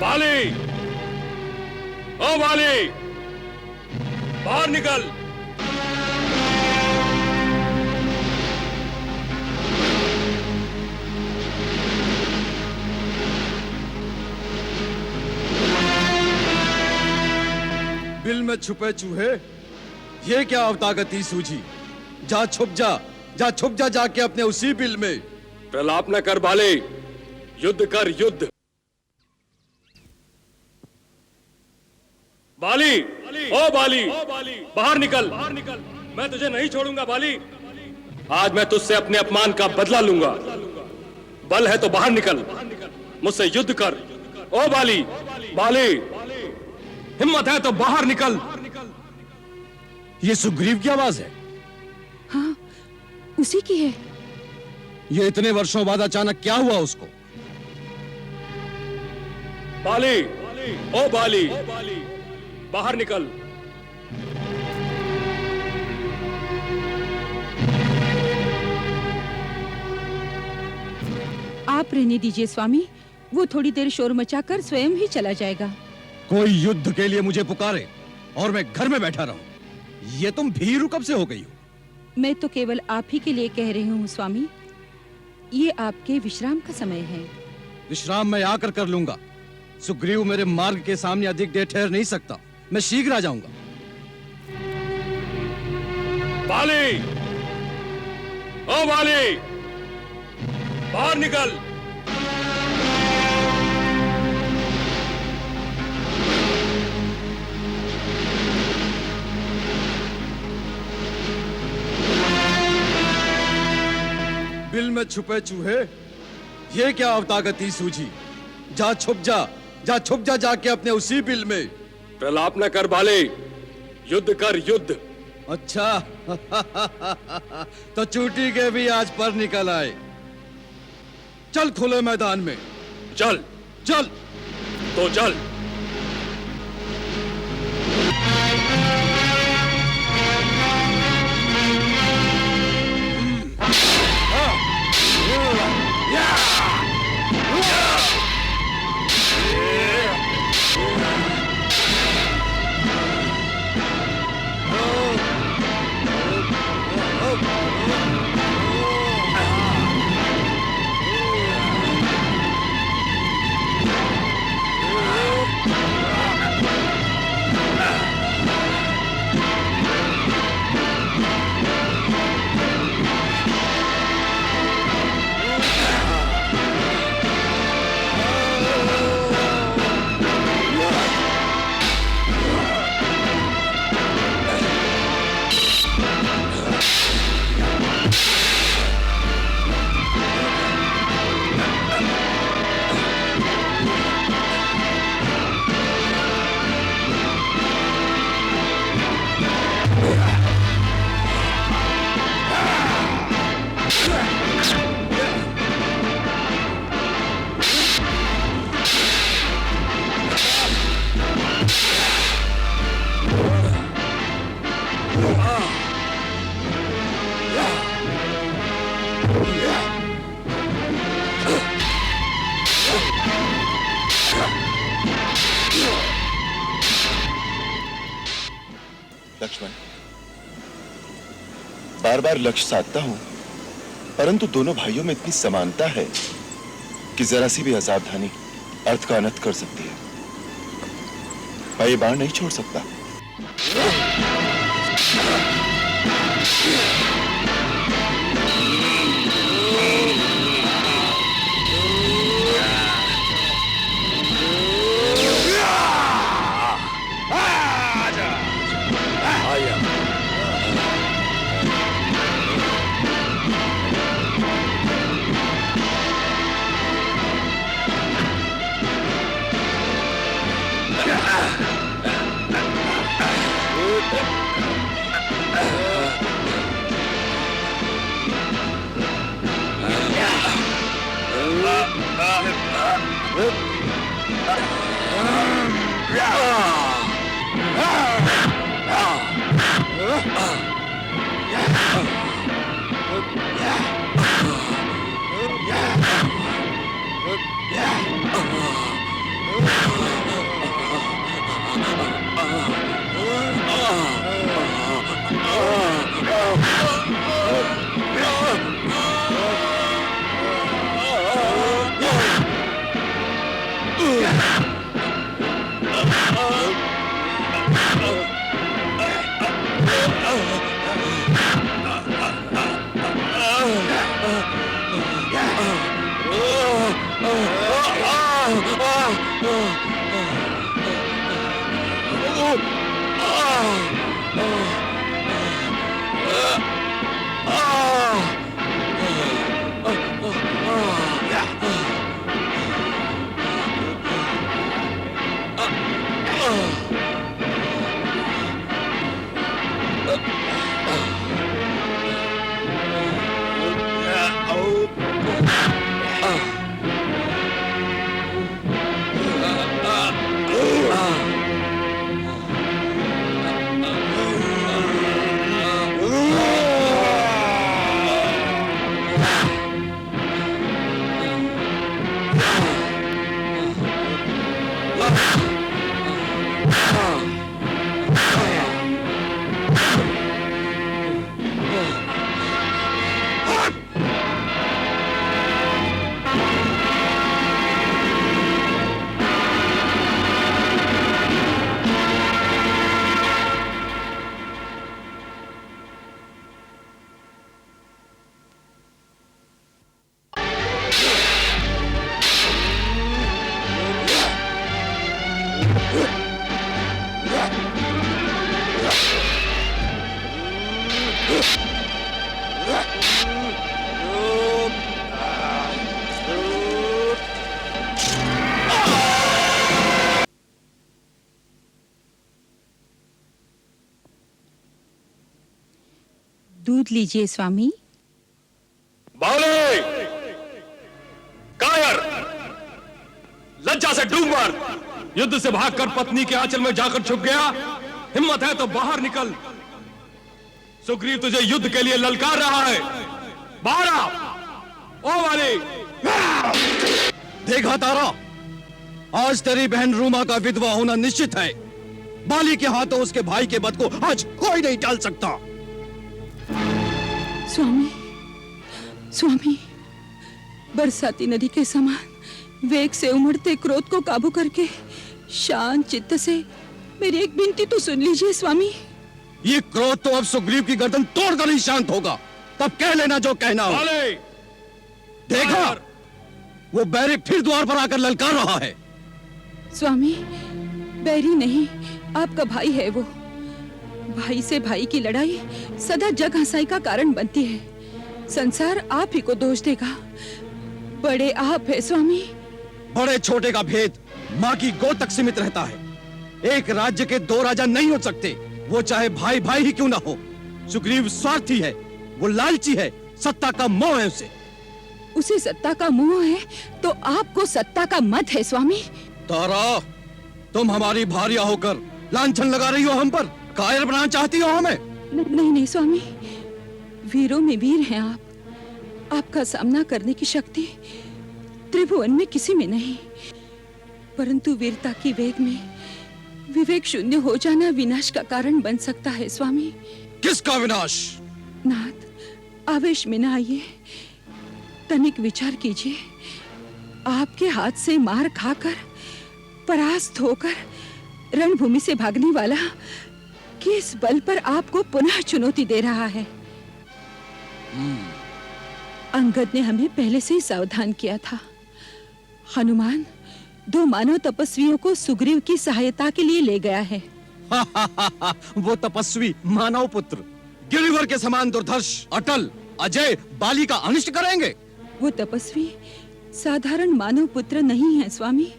बाली, ओ बाली, बाहर निकल। बिल में छुपे चूहे, ये क्या अवतागती सूझी? जा छुप जा, जा छुप जा जाके अपने उसी बिल में। प्रलाप न कर बाली, युद्ध कर युद्ध। बाली, ओ बाली, बाहर निकल, बाहर निकल। मैं तुझे नहीं छोड़ूंगा बाली। आज मैं तुझसे अपने अपमान का बदला लूंगा। बल है तो बाहर निकल, मुझसे युद्ध कर। ओ बाली, बाली, हिम्मत है तो बाहर निकल। ये सुग्रीव की आवाज है। हाँ, उसी की है। ये इतने वर्षों बाद अचानक क्या हुआ उसको? बाली, ओ बाली, बाहर निकल। आप रहने दीजिए स्वामी, वो थोड़ी देर शोर मचाकर स्वयं ही चला जाएगा। कोई युद्ध के लिए मुझे पुकारे और मैं घर में बैठा रहूं, ये तुम भीरू कब से हो गई हो? मैं तो केवल आप ही के लिए कह रही हूँ स्वामी। ये आपके विश्राम का समय है। विश्राम मैं आकर कर लूंगा। सुग्रीव मेरे मार्ग के सामने अधिक देर ठहर नहीं सकता। मैं शीघ्र आ जाऊंगा। बाली, ओ बाली, बाहर निकल। बिल में छुपे चूहे, ये क्या अवतागती सूझी? जा छुप जा, जा छुप जा जाके अपने उसी बिल में। प्रलाप न कर बाले, युद्ध कर युद्ध। अच्छा तो चूटी के भी आज पर निकल आए। चल खुले मैदान में। चल, चल तो चल। लक्ष्मण, बार बार लक्ष्य साधता हूं, परंतु दोनों भाइयों में इतनी समानता है कि जरा सी भी असावधानी अर्थ का अनर्थ कर सकती है। मैं ये बाण नहीं छोड़ सकता। Yeah. दूध लीजिए स्वामी। बाले! कायर! लज्जा से डूब मर! युद्ध से भागकर पत्नी के आंचल में जाकर छुप गया। हिम्मत है तो बाहर निकल। सुग्रीव तुझे युद्ध के लिए ललकार रहा है। बाहर आ! ओ वाली! देखा तारा, आज तेरी बहन रूमा का विधवा होना निश्चित है। बाली के हाथों उसके भाई के वध को आज कोई नहीं टाल सकता। स्वामी, स्वामी, बरसाती नदी के समान वेग से उमड़ते क्रोध को काबू करके शांत चित्त से मेरी एक विनती तो सुन लीजिए स्वामी। ये क्रोध तो अब सुग्रीव की गर्दन तोड़कर ही शांत होगा। तब कह लेना जो कहना हो। देखा, वो बैरी फिर द्वार पर आकर ललकार रहा है। स्वामी, बैरी नहीं, आपका भाई है वो। भाई से भाई की लड़ाई सदा जग हंसाई का कारण बनती है। संसार आप ही को दोष देगा। बड़े आप है स्वामी। बड़े छोटे का भेद माँ की गोद तक सीमित रहता है। एक राज्य के दो राजा नहीं हो सकते, वो चाहे भाई भाई ही क्यों ना हो। सुग्रीव स्वार्थी है, वो लालची है, सत्ता का मोह है उसे। उसे सत्ता का मोह है तो आपको सत्ता का मत है स्वामी। तारा, तुम हमारी भार्या होकर लांछन लगा रही हो हम पर। कायर बनाना चाहती हो हमें? नहीं नहीं स्वामी, वीरों में वीर हैं आप। आपका सामना करने की शक्ति त्रिभुवन में किसी में नहीं। परंतु वीरता की वेग में विवेक शून्य हो जाना विनाश का कारण बन सकता है स्वामी। किसका विनाश? नाथ, आवेश में न आइए, तनिक विचार कीजिए। आपके हाथ से मार खाकर परास्त होकर रणभूमि से भागने वाला किस बल पर आपको पुनः चुनौती दे रहा है? अंगद ने हमें पहले से ही सावधान किया था। हनुमान दो मानव तपस्वियों को सुग्रीव की सहायता के लिए ले गया है। वो तपस्वी मानव पुत्र गिरिवर के समान दुर्धर्ष, अटल, अजय बाली का अनिष्ट करेंगे। वो तपस्वी साधारण मानव पुत्र नहीं है स्वामी।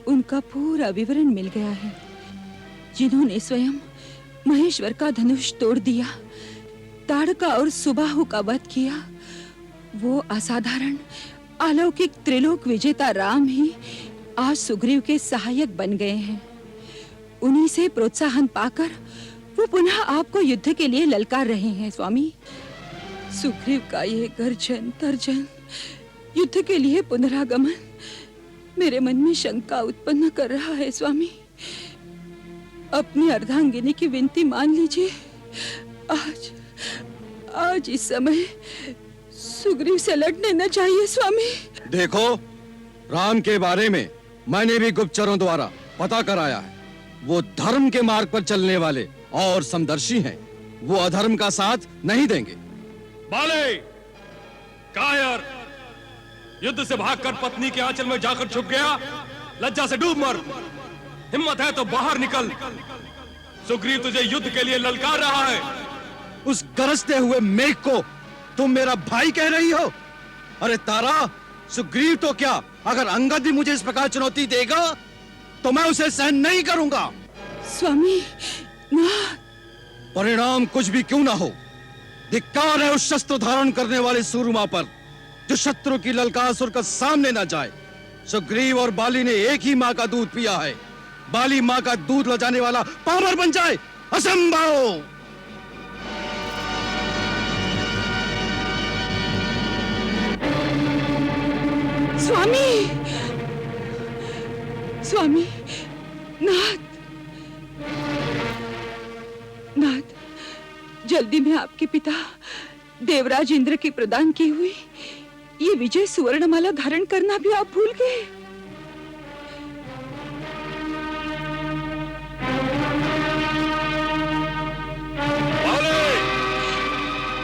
उनका पूरा विवरण मिल गया है। जिन्होंने स्वयं महेश्वर का धनुष तोड़ दिया, ताड़का और सुबाहु का वध किया, वो असाधारण अलौकिक त्रिलोक विजेता राम ही आज सुग्रीव के सहायक बन गए हैं। उन्हीं से प्रोत्साहन पाकर वो पुनः आपको युद्ध के लिए ललकार रहे हैं स्वामी। सुग्रीव का ये गर्जन तर्जन, युद्ध के लिए पुनरागमन मेरे मन में शंका उत्पन्न कर रहा है स्वामी। अपनी अर्धांगिनी की विनती मान लीजिए। आज इस समय सुग्रीव से लड़ने न चाहिए स्वामी। देखो, राम के बारे में मैंने भी गुप्तचरों द्वारा पता कराया है। वो धर्म के मार्ग पर चलने वाले और समदर्शी हैं। वो अधर्म का साथ नहीं देंगे। बाले, कायर, युद्ध से भागकर पत्नी के आंचल में जाकर छुप गया, लज्जा से डूब मर। हिम्मत है तो बाहर निकल, सुग्रीव तुझे युद्ध के लिए ललकार रहा है। उस गरजते हुए मेघ को तुम मेरा भाई कह रही हो? अरे तारा, सुग्रीव तो क्या, अगर अंगद भी मुझे इस प्रकार चुनौती देगा तो मैं उसे सहन नहीं करूंगा। स्वामी, ना। परिणाम कुछ भी क्यों ना हो, धिक्कार है उस शस्त्र धारण करने वाले सूरमा पर जो शत्रु की ललकार सुनकर सामने न जाए। सुग्रीव और बाली ने एक ही मां का दूध पिया है। बाली मां का दूध ले जाने वाला पामर बन जाए, असंभव। स्वामी, स्वामी, नाथ, नाथ, जल्दी में आपके पिता देवराज इंद्र की प्रदान की हुई ये विजय सुवर्णमाला धारण करना भी आप भूल गए।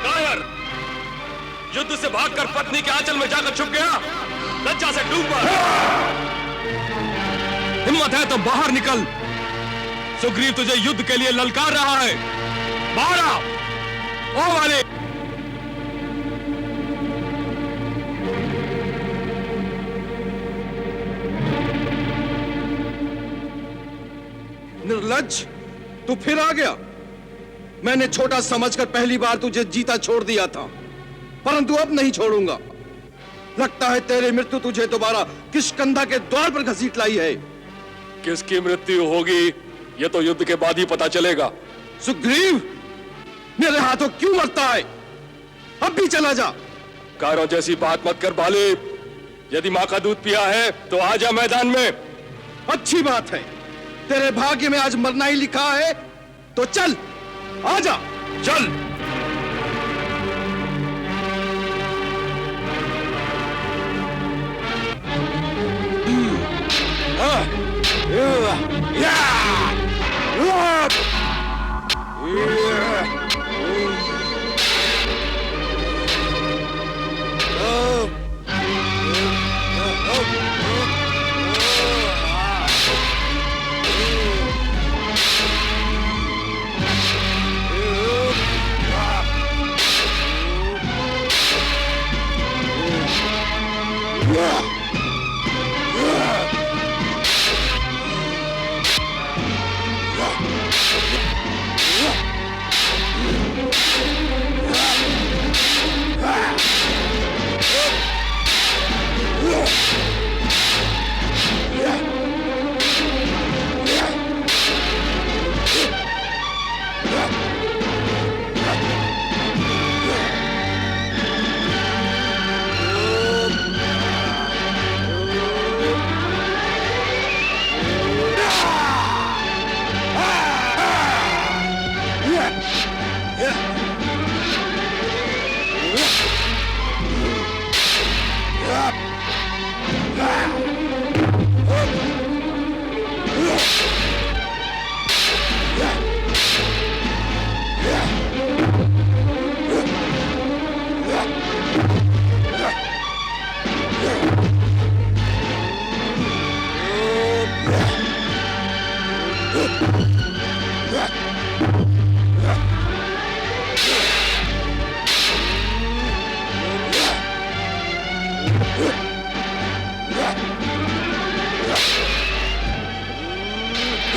कायर, युद्ध से भागकर पत्नी के आंचल में जाकर छुप गया, लज्जा से डूब मर। हिम्मत है तो बाहर निकल, सुग्रीव तुझे युद्ध के लिए ललकार रहा है। बाहर आ, ओ वाले। निर्लज्ज, तू फिर आ गया। मैंने छोटा समझकर पहली बार तुझे जीता छोड़ दिया था, परंतु अब नहीं छोड़ूंगा। लगता है तेरी मृत्यु तुझे दोबारा किष्किंधा के द्वार पर घसीट लाई है। किसकी मृत्यु होगी यह तो युद्ध के बाद ही पता चलेगा। सुग्रीव, मेरे हाथों क्यों मरता है? अब भी चला जा। कायरों जैसी बात मत कर बाले। यदि मां का दूध पिया है तो आ जा मैदान में। अच्छी बात है, तेरे भाग्य में आज मरना ही लिखा है, तो चल, आजा। चल।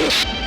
Yeah.